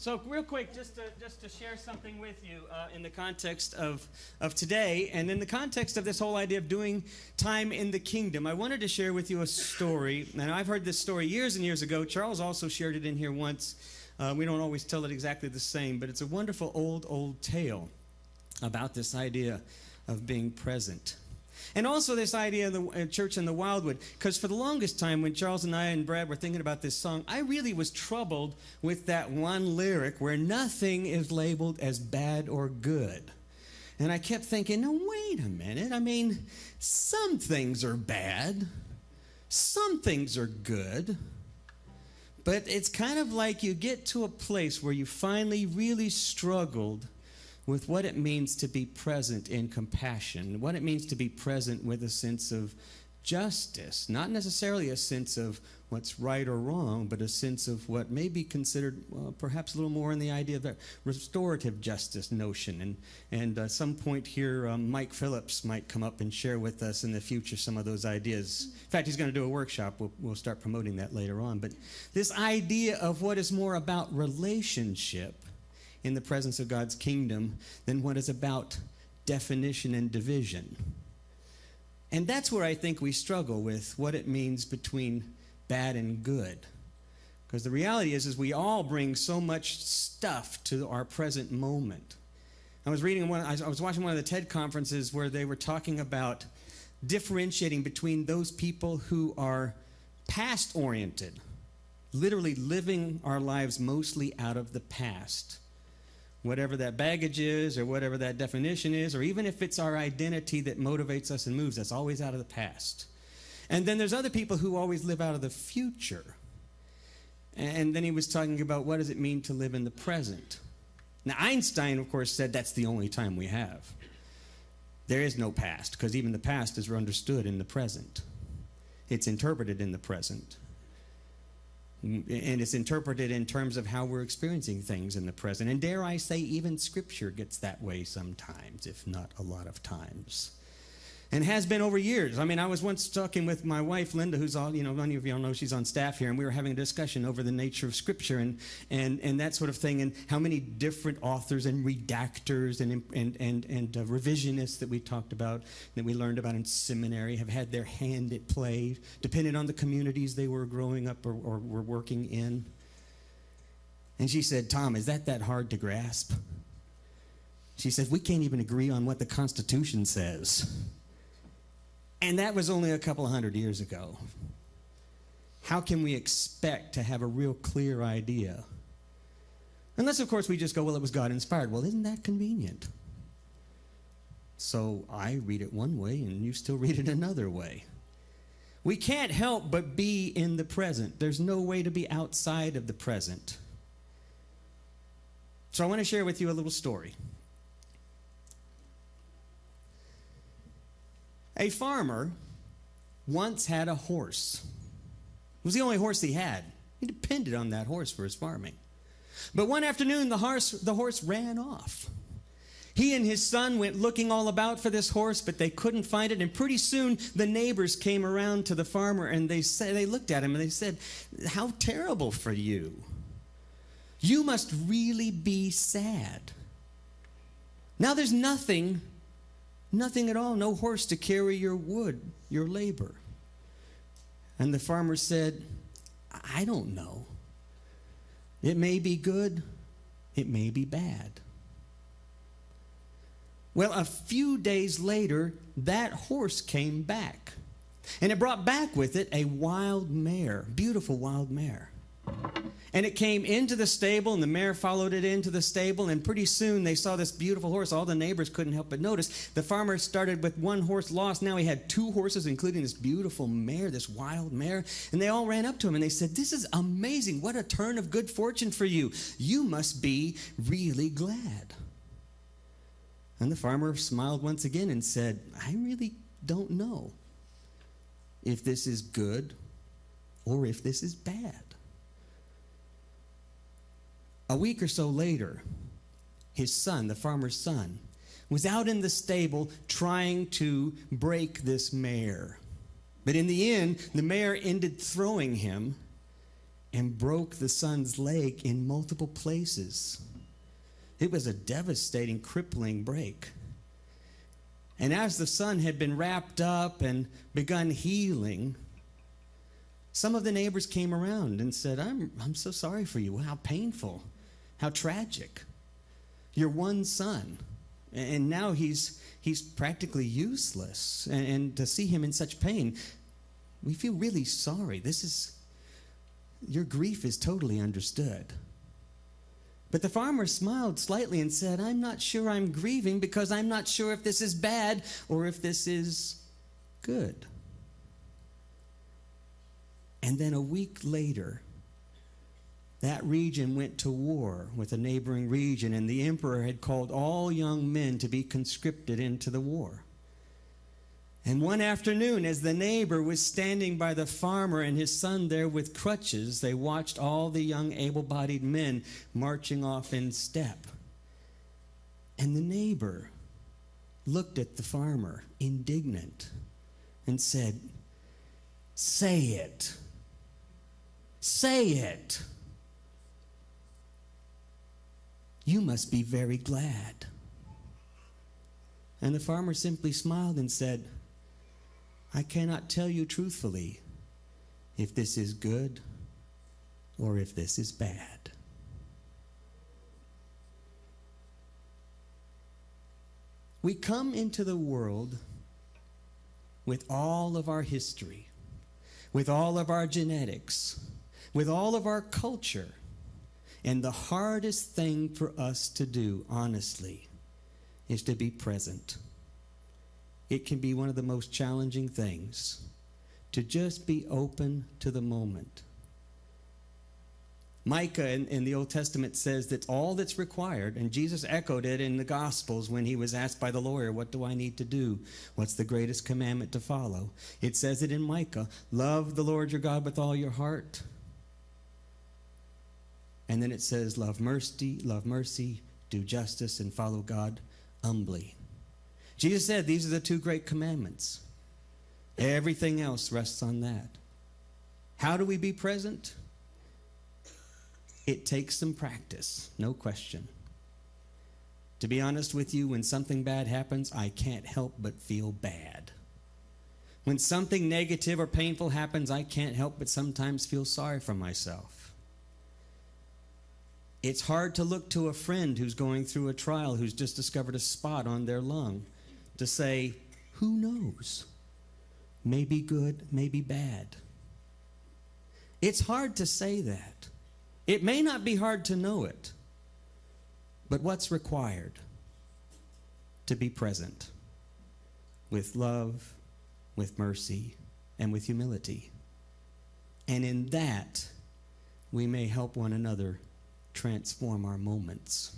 So real quick, just to share something with you in the context of today and in the context of this whole idea of doing time in the kingdom, I wanted to share with you a story. And I've heard this story years and years ago. Charles also shared it in here once. We don't always tell it exactly the same, but it's a wonderful old tale about this idea of being present. And also this idea of the church in the Wildwood, because for the longest time when Charles and I and Brad were thinking about this song, I really was troubled with that one lyric where nothing is labeled as bad or good. And I kept thinking, no, wait a minute. I mean, some things are bad. Some things are good. But it's kind of like you get to a place where you finally really struggled with what it means to be present in compassion, what it means to be present with a sense of justice, not necessarily a sense of what's right or wrong, but a sense of what may be considered perhaps a little more in the idea of that restorative justice notion. And at some point here, Mike Phillips might come up and share with us in the future some of those ideas. In fact, he's going to do a workshop. We'll start promoting that later on. But this idea of what is more about relationship in the presence of God's kingdom than what is about definition and division. And that's where I think we struggle with what it means between bad and good. Because the reality is we all bring so much stuff to our present moment. I was watching one of the TED conferences where they were talking about differentiating between those people who are past-oriented, literally living our lives mostly out of the past, whatever that baggage is or whatever that definition is, or even if it's our identity that motivates us and moves us, always out of the past. And then there's other people who always live out of the future. And then he was talking about what does it mean to live in the present. Now, Einstein, of course, said that's the only time we have. There is no past, because even the past is understood in the present. It's interpreted in the present. And it's interpreted in terms of how we're experiencing things in the present. And dare I say, even Scripture gets that way sometimes, if not a lot of times. And has been over years. I mean, I was once talking with my wife, Linda, who's all, many of y'all know she's on staff here, and we were having a discussion over the nature of Scripture and that sort of thing, and how many different authors and redactors and revisionists that we talked about, that we learned about in seminary, have had their hand at play, depending on the communities they were growing up or were working in. And she said, Tom, is that hard to grasp? She said, we can't even agree on what the Constitution says. And that was only a couple of hundred years ago. How can we expect to have a real clear idea? Unless, of course, we just go, well, it was God-inspired. Well, isn't that convenient? So I read it one way, and you still read it another way. We can't help but be in the present. There's no way to be outside of the present. So I want to share with you a little story. A farmer once had a horse. It was the only horse he had. He depended on that horse for his farming. But one afternoon, the horse ran off. He and his son went looking all about for this horse, but they couldn't find it. And pretty soon, the neighbors came around to the farmer, and they looked at him, and they said, how terrible for you. You must really be sad. Now there's nothing at all, no horse to carry your wood, your labor. And the farmer said, I don't know. It may be good, it may be bad. Well, a few days later, that horse came back. And it brought back with it a wild mare, beautiful wild mare. And it came into the stable, and the mare followed it into the stable, and pretty soon they saw this beautiful horse. All the neighbors couldn't help but notice. The farmer started with one horse lost. Now he had two horses, including this beautiful mare, this wild mare. And they all ran up to him, and they said, this is amazing. What a turn of good fortune for you. You must be really glad. And the farmer smiled once again and said, I really don't know if this is good or if this is bad. A week or so later, his son, the farmer's son, was out in the stable trying to break this mare. But in the end, the mare ended throwing him, and broke the son's leg in multiple places. It was a devastating, crippling break. And as the son had been wrapped up and begun healing, some of the neighbors came around and said, I'm so sorry for you. How painful. How tragic. Your one son. And now he's practically useless. And to see him in such pain, we feel really sorry. Your grief is totally understood. But the farmer smiled slightly and said, I'm not sure I'm grieving because I'm not sure if this is bad or if this is good. And then a week later, that region went to war with a neighboring region, and the emperor had called all young men to be conscripted into the war. And one afternoon, as the neighbor was standing by the farmer and his son there with crutches, they watched all the young able-bodied men marching off in step. And the neighbor looked at the farmer, indignant, and said, "Say it. Say it. You must be very glad." And the farmer simply smiled and said, "I cannot tell you truthfully if this is good or if this is bad." We come into the world with all of our history, with all of our genetics, with all of our culture. And the hardest thing for us to do, honestly, is to be present. It can be one of the most challenging things, to just be open to the moment. Micah in the Old Testament says that all that's required, and Jesus echoed it in the Gospels when he was asked by the lawyer, what do I need to do? What's the greatest commandment to follow? It says it in Micah, love the Lord your God with all your heart. And then it says, love mercy, do justice, and follow God humbly. Jesus said these are the two great commandments. Everything else rests on that. How do we be present? It takes some practice, no question. To be honest with you, when something bad happens, I can't help but feel bad. When something negative or painful happens, I can't help but sometimes feel sorry for myself. It's hard to look to a friend who's going through a trial, who's just discovered a spot on their lung, to say, who knows? Maybe good, maybe bad. It's hard to say that. It may not be hard to know it, but what's required? To be present with love, with mercy, and with humility. And in that, we may help one another transform our moments.